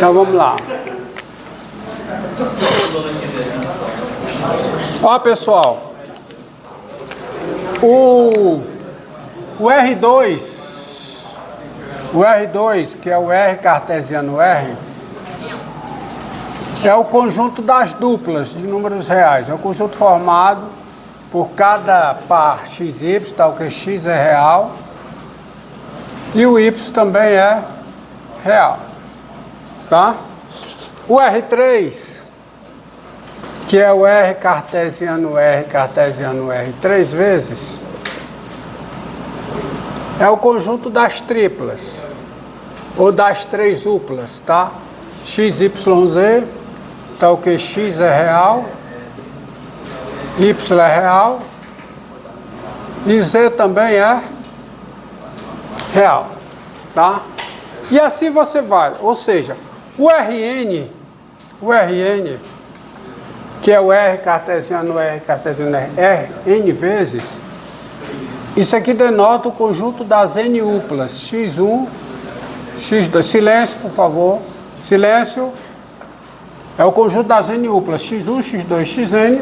Então vamos lá. Ó, pessoal, o R2, que é o R cartesiano R, é o conjunto das duplas de números reais. É o conjunto formado por cada par xy, tal que x é real, e o y também é real, tá? O R3, que é o R cartesiano R três vezes, é o conjunto das triplas, ou das três duplas, tá? XYZ, tal que x é real, y é real, e z também é real, tá? E assim você vai, ou seja, o Rn, que é o R cartesiano R, N vezes, isso aqui denota o conjunto das N uplas, x1, x2, silêncio, por favor, silêncio, é o conjunto das N uplas, x1, x2, xn,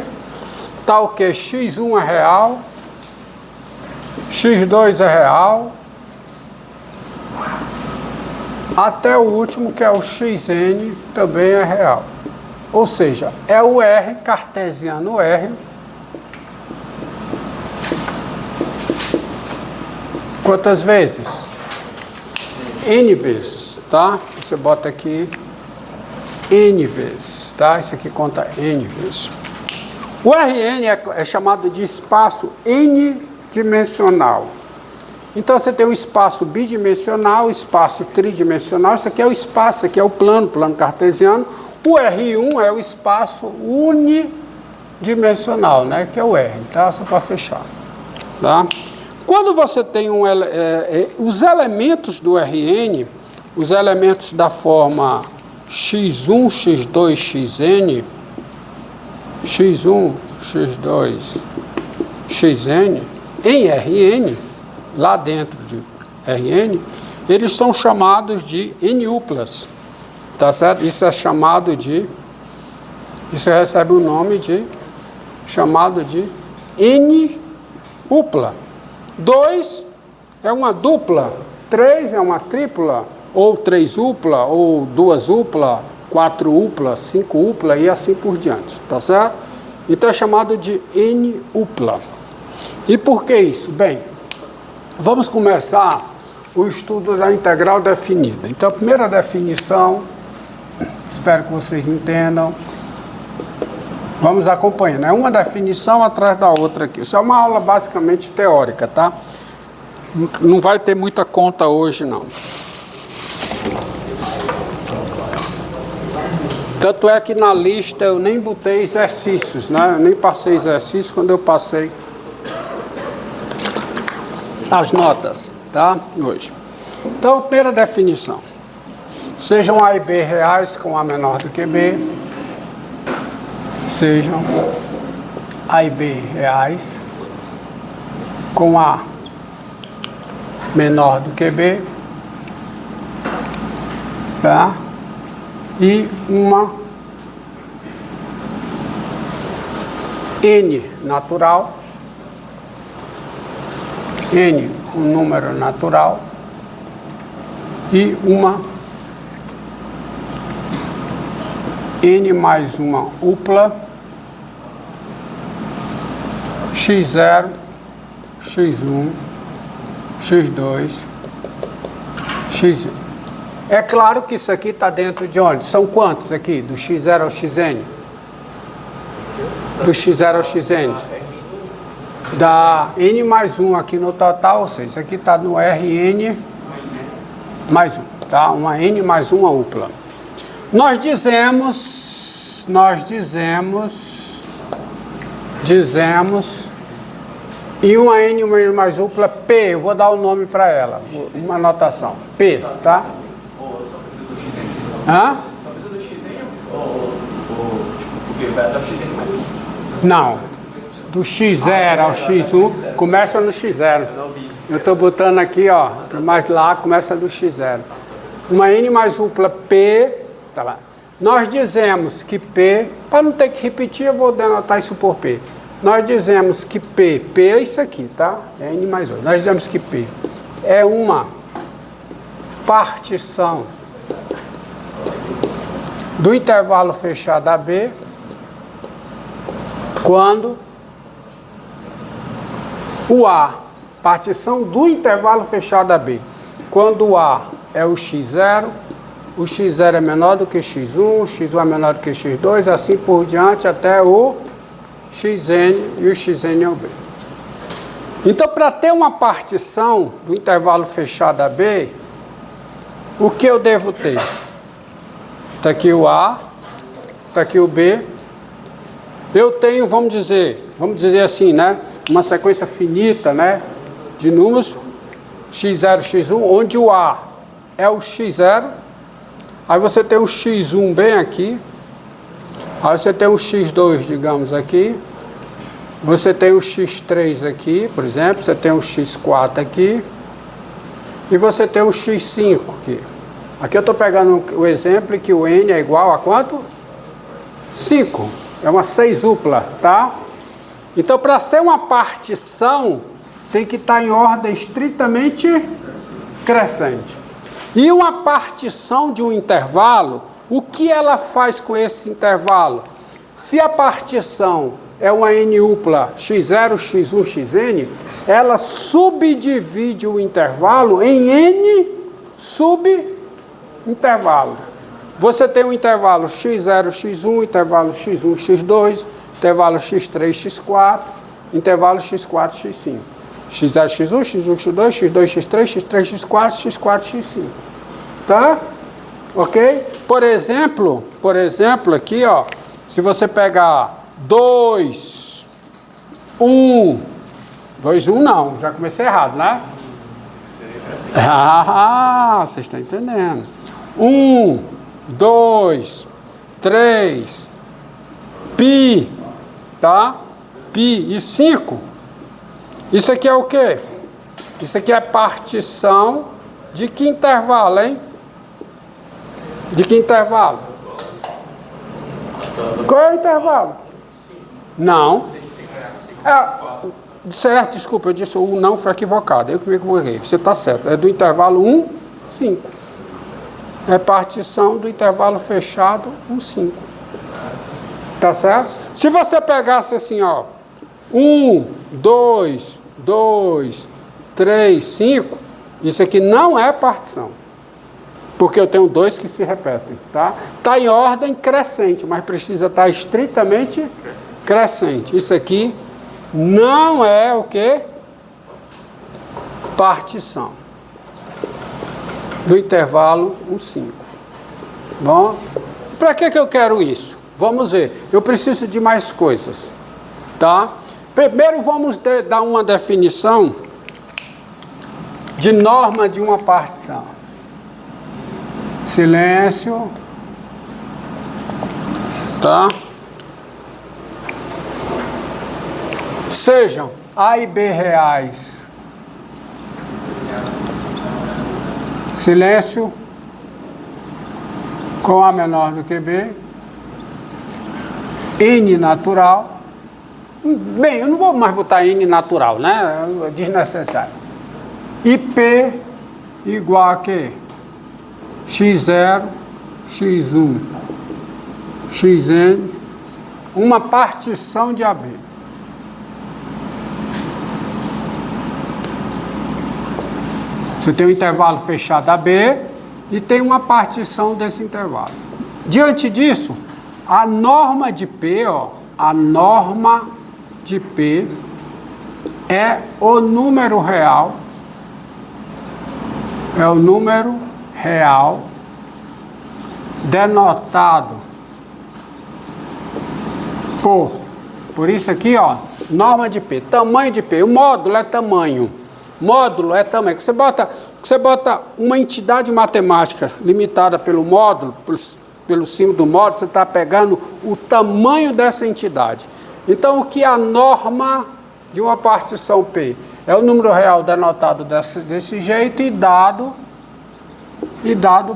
tal que x1 é real, x2 é real, até o último, que é o xn, também é real. Ou seja, é o R cartesiano R. Quantas vezes? N vezes, tá? Você bota aqui N vezes, tá? Isso aqui conta N vezes. O Rn é chamado de espaço n-dimensional. Então você tem um espaço bidimensional, espaço tridimensional. Isso aqui é o espaço, aqui é o plano cartesiano. O R1 é o espaço unidimensional, né? Que é o R, tá? Só para fechar, tá? Quando você tem os elementos do Rn, os elementos da forma x1, x2, xn, x1, x2, xn, em Rn, lá dentro de Rn, eles são chamados de N-uplas, tá certo? Isso é chamado de, isso recebe o nome de, chamado de N-upla. 2 é uma dupla, 3 é uma tripla, ou 3 upla, ou 2 upla, 4 upla, 5 upla e assim por diante, tá certo? Então é chamado de N-upla. E por que isso? Bem, vamos começar o estudo da integral definida. Então a primeira definição, espero que vocês entendam. Vamos acompanhando, é uma definição atrás da outra aqui. Isso é uma aula basicamente teórica, tá? Não vai ter muita conta hoje, não. Tanto é que na lista eu nem botei exercícios, né? Eu nem passei exercícios quando eu passei as notas, tá? Hoje. Então, a primeira definição. Sejam A e B reais com A menor do que B. Sejam A e B reais com A menor do que B, tá? E uma N natural, N um número natural, e uma N mais uma upla, x0, x1, x2, xn. É claro que isso aqui está dentro de onde? São quantos aqui? Do x0 ao xn? Do x0 ao xn? Da n mais 1 aqui no total, ou seja, isso aqui está no Rn mais 1, tá? Uma n mais 1 upla. Nós dizemos, e uma n mais upla P, eu vou dar o nome para ela, uma anotação, P, tá? Hã? Só precisa do xn ou vai até o xn mais 1? Não, do x0 ao x1, começa no x0. Eu estou botando aqui, ó, mas lá começa do x0. Uma n mais upla P, tá lá. Nós dizemos que P, para não ter que repetir, eu vou denotar isso por P. Nós dizemos que P é isso aqui, tá? É N mais 8. Nós dizemos que P é uma partição do intervalo fechado AB quando o A, partição do intervalo fechado AB, quando o A é o x0, o x0 é menor do que x1, o x1 é menor do que x2, assim por diante até o xn e o xn é o B. Então, para ter uma partição do intervalo fechado AB, o que eu devo ter? Está aqui o A, está aqui o B. Eu tenho, vamos dizer assim, né? Uma sequência finita, né? De números x0, x1, onde o A é o x0. Aí você tem o x1 bem aqui. Aí você tem o x2, digamos, aqui. Você tem o x3 aqui, por exemplo. Você tem o x4 aqui. E você tem o x5 aqui. Aqui eu estou pegando o exemplo que o n é igual a quanto? 5. É uma sextupla, tá? Então, para ser uma partição, tem que estar em ordem estritamente crescente. E uma partição de um intervalo, o que ela faz com esse intervalo? Se a partição é uma n-upla x0, x1, xn, ela subdivide o intervalo em n subintervalos. Você tem um intervalo x0, x1, intervalo x1, x2, intervalo x3, x4, intervalo x4, x5. x0, x1, x1, x2, x2, x3, x3, x4, x4, x5. Tá? Ok? Por exemplo, aqui, ó, se você pegar 2, 1, 2, 1 não, já comecei errado, né? Ah, vocês estão entendendo. 1, 2, 3, π, tá? Π e 5. Isso aqui é o quê? Isso aqui é partição de que intervalo, hein? De que intervalo? Qual é o intervalo? Não. Certo, desculpa, eu disse o não foi equivocado. Eu que me equivoquei. Você está certo. É do intervalo 1, 5. É partição do intervalo fechado 1, 5. Tá certo? Se você pegasse assim, ó, 1, 2, 3, 5, isso aqui não é partição. Porque eu tenho dois que se repetem, tá? Está em ordem crescente, mas precisa estar estritamente crescente. Isso aqui não é o quê? Partição do intervalo 1, 5. Bom, para que eu quero isso? Vamos ver. Eu preciso de mais coisas, tá? Primeiro vamos dar uma definição de norma de uma partição. Silêncio, tá? Sejam A e B reais. Silêncio com A menor do que B. N natural. Bem, eu não vou mais botar N natural, né? É desnecessário. E P igual a quê? x0, x1, xn, uma partição de AB. Você tem um intervalo fechado AB e tem uma partição desse intervalo. Diante disso, a norma de P, ó, a norma de P é o número real, denotado por isso aqui, ó, norma de P, tamanho de P, o módulo é tamanho, você bota uma entidade matemática limitada pelo módulo, pelo símbolo do módulo, você está pegando o tamanho dessa entidade. Então, o que é a norma de uma partição P? É o número real denotado desse jeito e dado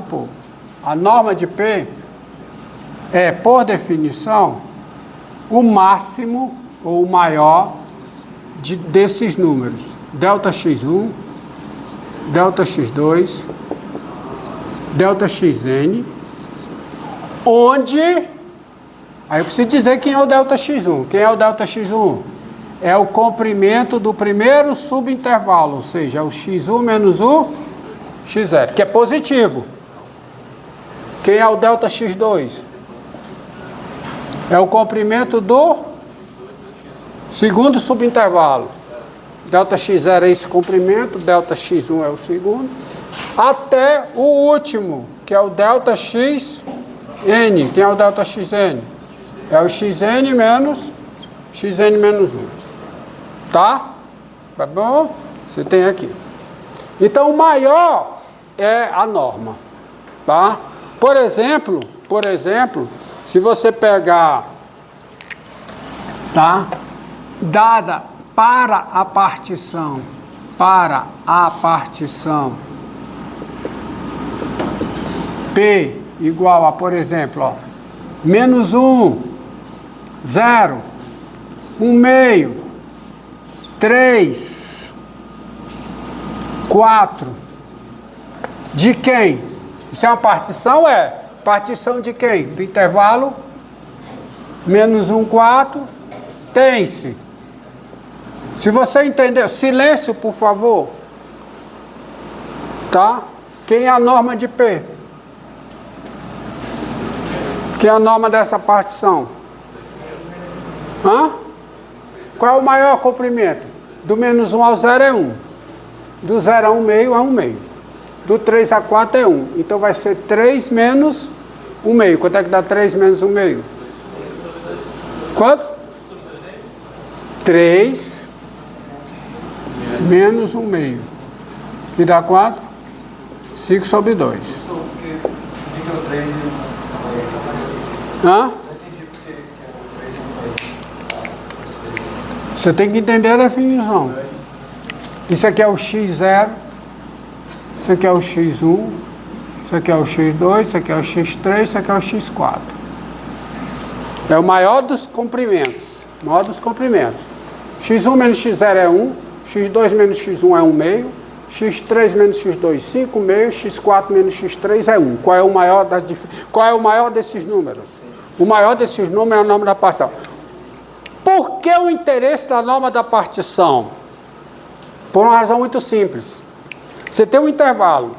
por. A norma de P é, por definição, o máximo ou o maior desses números. Delta x1, delta x2, delta xn, onde... Aí eu preciso dizer quem é o delta x1. Quem é o delta x1? É o comprimento do primeiro subintervalo, ou seja, é o x1 menos o x0, que é positivo. Quem é o delta x2? É o comprimento do segundo subintervalo. Delta x0 é esse comprimento, delta x1 é o segundo, até o último, que é o delta xn. Quem é o delta xn? É o xn menos 1. Tá? Tá bom? Você tem aqui. Então, o maior é a norma. Tá? Por exemplo, se você pegar, tá? Dada para a partição P igual a, por exemplo, ó, menos 1, 0, 1 meio, 3, 4, de quem? Isso é uma partição? É. Partição de quem? Do intervalo menos 1, 4, tem-se. Se você entendeu, silêncio, por favor. Tá? Quem é a norma de P? Quem é a norma dessa partição? Hã? Qual é o maior comprimento? Do menos 1 ao 0 é 1. Do 0 a 1 meio é 1 meio. Do 3 a 4 é 1. Então vai ser 3 menos 1 meio. Quanto é que dá 3 menos 1 meio? Quanto? 3 menos 1 meio. Que dá 4? 5 sobre 2. Hã? Você tem que entender a definição. Isso aqui é o x0, isso aqui é o x1, isso aqui é o x2, isso aqui é o x3, isso aqui é o x4. É o maior dos comprimentos. Maior dos comprimentos. x1 menos x0 é 1, x2 menos x1 é 1 meio, x3 menos x2, 5 meio, x4 menos x3 é 1. Qual é o maior Qual é o maior desses números? O maior desses números é o nome da partição. Por que o interesse da norma da partição? Por uma razão muito simples. Você tem um intervalo,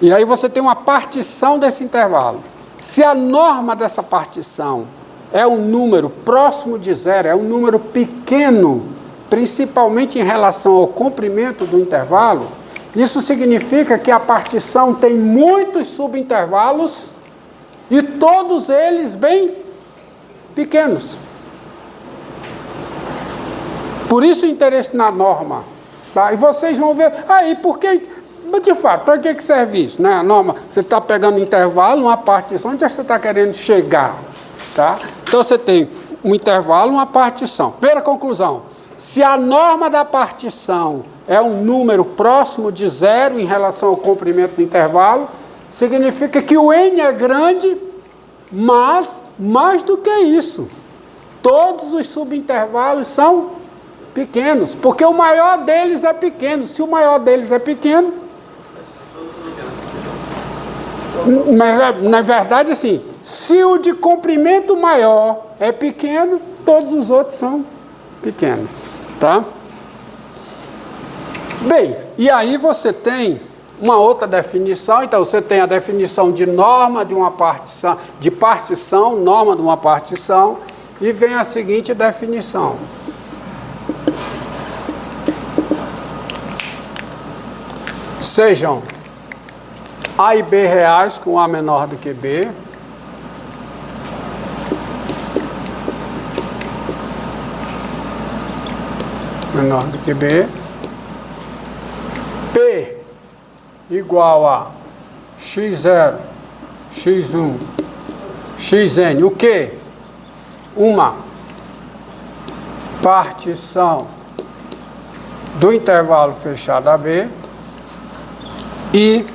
e aí você tem uma partição desse intervalo. Se a norma dessa partição é um número próximo de 0, é um número pequeno, principalmente em relação ao comprimento do intervalo, isso significa que a partição tem muitos subintervalos e todos eles bem pequenos. Por isso o interesse na norma. Tá? E vocês vão ver, aí, por que, de fato, para que serve isso? Né? A norma, você está pegando intervalo, uma partição, onde você está querendo chegar? Tá? Então você tem um intervalo, uma partição. Primeira conclusão, se a norma da partição é um número próximo de 0 em relação ao comprimento do intervalo, significa que o n é grande, mas mais do que isso, todos os subintervalos são pequenos, porque o maior deles é pequeno. Se o maior deles é pequeno, na verdade, assim, se o de comprimento maior é pequeno, todos os outros são pequenos, tá? Bem, e aí você tem uma outra definição. Então você tem a definição de norma de uma partição, norma de uma partição, e vem a seguinte definição. Sejam A e B reais com A menor do que B, menor do que B, P igual a x0, x1, xn, o que? Uma partição do intervalo fechado AB, e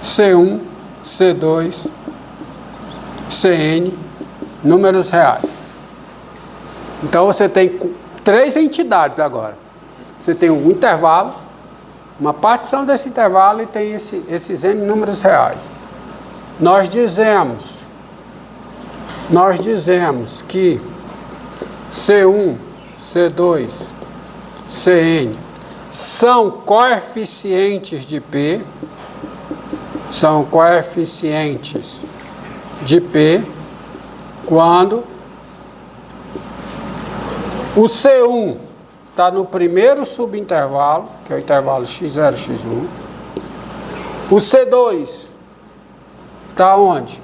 C1, C2, Cn, números reais. Então você tem 3 entidades agora. Você tem um intervalo, uma partição desse intervalo e tem esses N números reais. Nós dizemos que C1, C2, Cn são coeficientes de P, quando o C1 está no primeiro subintervalo, que é o intervalo x0, x1. O C2 está onde?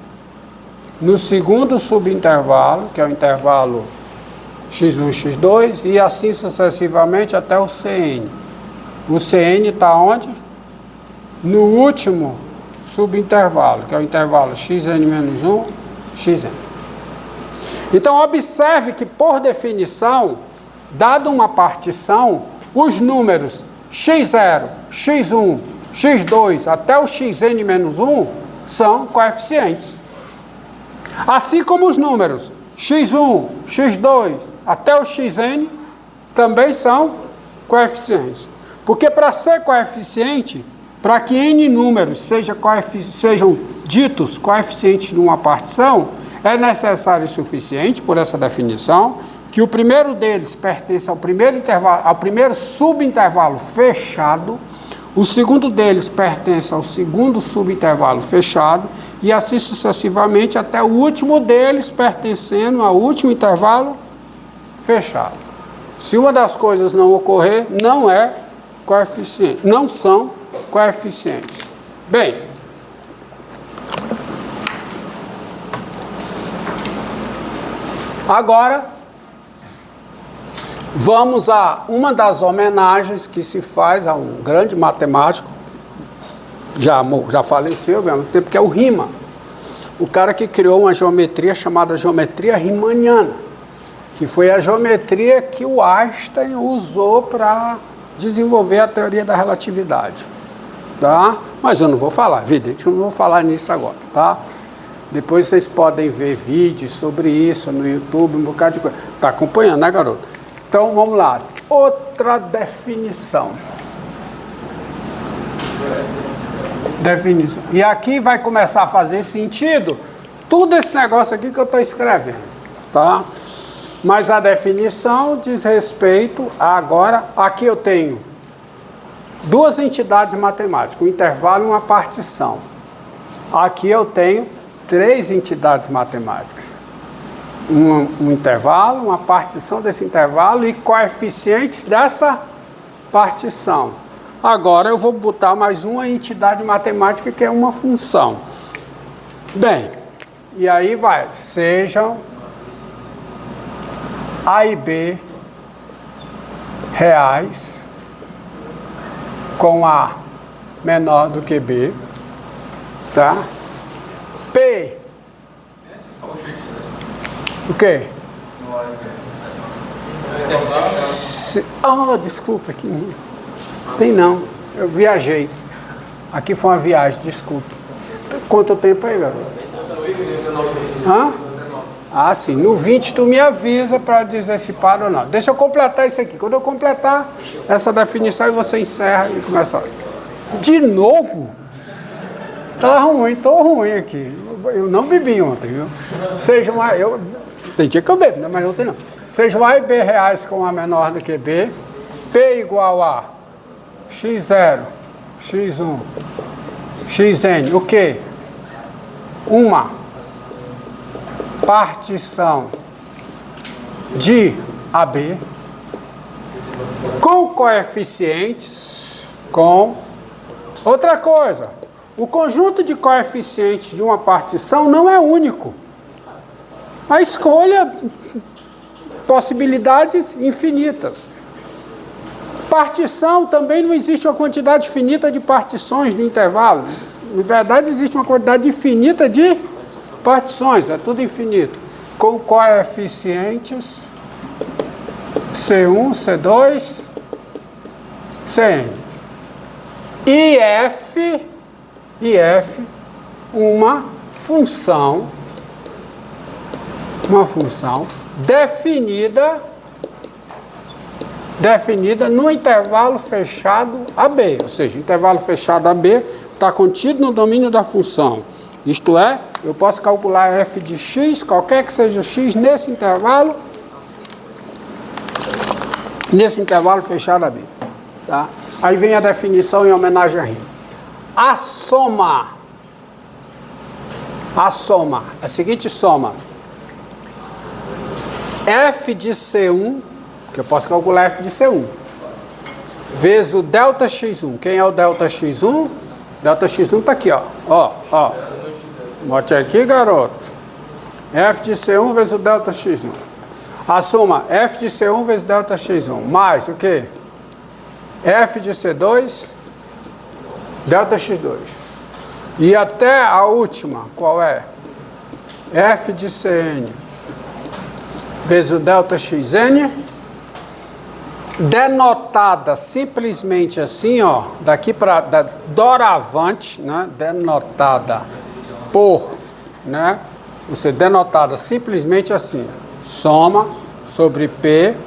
No segundo subintervalo, que é o intervalo x1, x2, e assim sucessivamente até o Cn. O Cn está onde? No último subintervalo, que é o intervalo xn-1, xn. Então, observe que, por definição, dado uma partição, os números x0, x1, x2 até o xn-1 são coeficientes. Assim como os números x1, x2 até o xn também são coeficientes. Porque para ser coeficiente, para que n números sejam ditos coeficientes de uma partição, é necessário e suficiente, por essa definição, que o primeiro deles pertence ao primeiro subintervalo fechado, o segundo deles pertence ao segundo subintervalo fechado, e assim sucessivamente até o último deles pertencendo ao último intervalo fechado. Se uma das coisas não ocorrer, não é coeficiente, não são coeficientes. Bem, agora vamos a uma das homenagens que se faz a um grande matemático, já faleceu ao mesmo tempo, que é o Riemann, o cara que criou uma geometria chamada geometria riemanniana, que foi a geometria que o Einstein usou para desenvolver a teoria da relatividade, tá? Mas eu não vou falar, evidente que eu não vou falar nisso agora, tá? Depois vocês podem ver vídeos sobre isso no YouTube, um bocado de coisa. Tá acompanhando, né, garoto? Então, vamos lá. Outra definição. E aqui vai começar a fazer sentido tudo esse negócio aqui que eu estou escrevendo, tá? Mas a definição diz respeito a agora, aqui eu tenho 2 entidades matemáticas, um intervalo e uma partição. Aqui eu tenho 3 entidades matemáticas. Um intervalo, uma partição desse intervalo e coeficientes dessa partição. Agora eu vou botar mais uma entidade matemática que é uma função. Bem, e aí vai, sejam A e B reais com A menor do que B, tá? P. O quê? Desculpa aqui. Tem não, eu viajei. Aqui foi uma viagem, desculpa. Quanto tempo aí, garoto? Hã? Ah, sim. No 20 tu me avisa para dizer se para ou não. Deixa eu completar isso aqui. Quando eu completar essa definição, aí você encerra e começa. De novo? Tá ruim, tô ruim aqui. Eu não bebi ontem, viu? Seja uma... Tem dia que eu bebo, né? Mas ontem não. Sejam A e B reais com A menor do que B. P igual a x0, x1, xn. O quê? Uma partição de AB com coeficientes com outra coisa. O conjunto de coeficientes de uma partição não é único. A escolha possibilidades infinitas. Partição também não existe uma quantidade finita de partições de intervalo. Na verdade, existe uma quantidade infinita de partições, é tudo infinito. Com coeficientes C1, C2, Cn. E F, uma função uma função definida no intervalo fechado AB, ou seja, o intervalo fechado AB está contido no domínio da função. Isto é, eu posso calcular f de x, qualquer que seja x, nesse intervalo fechado AB. Tá? Aí vem a definição em homenagem a rima. A soma, a seguinte soma, f de C1, que eu posso calcular f de C1, vezes o delta x1. Quem é o delta x1? Delta x1 está aqui, ó. Ó. Bote aqui, garoto. F de C1 vezes o delta x1. A soma f de C1 vezes delta x1, mais o quê? F de C2, delta x2. E até a última, qual é? F de Cn vezes o delta xn, denotada simplesmente assim, ó, daqui para doravante, né? Denotada por, né? Você denotada simplesmente assim, soma sobre P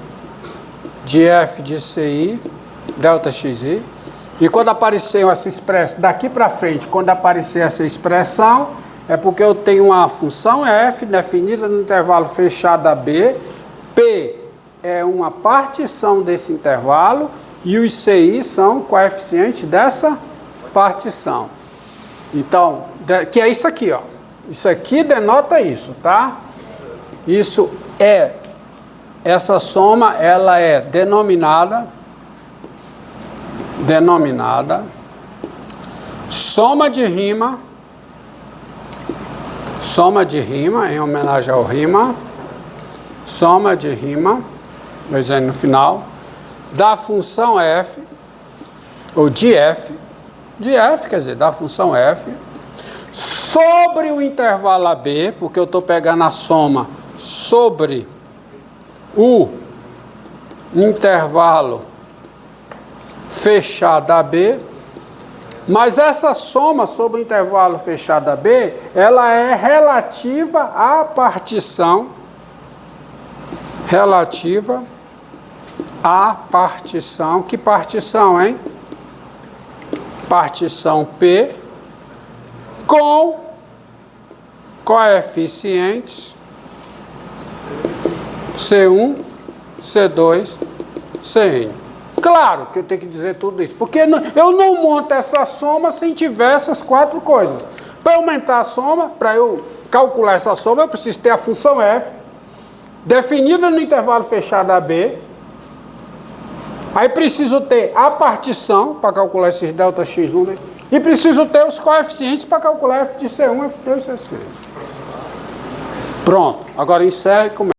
de F de Ci, delta xi, e quando aparecer essa expressão, daqui para frente, quando aparecer essa expressão, é porque eu tenho uma função f definida no intervalo fechado AB, P é uma partição desse intervalo e os CI são coeficientes dessa partição. Então, que é isso aqui, ó. Isso aqui denota isso, tá? Isso é, essa soma, ela é denominada soma de rima, em homenagem ao rima, soma de rima, no final, da função f, ou de f, quer dizer, da função f, sobre o intervalo AB, porque eu estou pegando a soma sobre o intervalo fechado AB, mas essa soma sobre o intervalo fechado AB, ela é relativa à partição, que partição, hein? Partição P com coeficientes C1, C2, Cn. Claro que eu tenho que dizer tudo isso, porque eu não monto essa soma sem tiver essas quatro coisas. Para aumentar a soma, para eu calcular essa soma, eu preciso ter a função f, definida no intervalo fechado AB, aí preciso ter a partição, para calcular esses delta x1, e preciso ter os coeficientes para calcular f de C1, F2 e C6. Pronto, agora encerra e começa.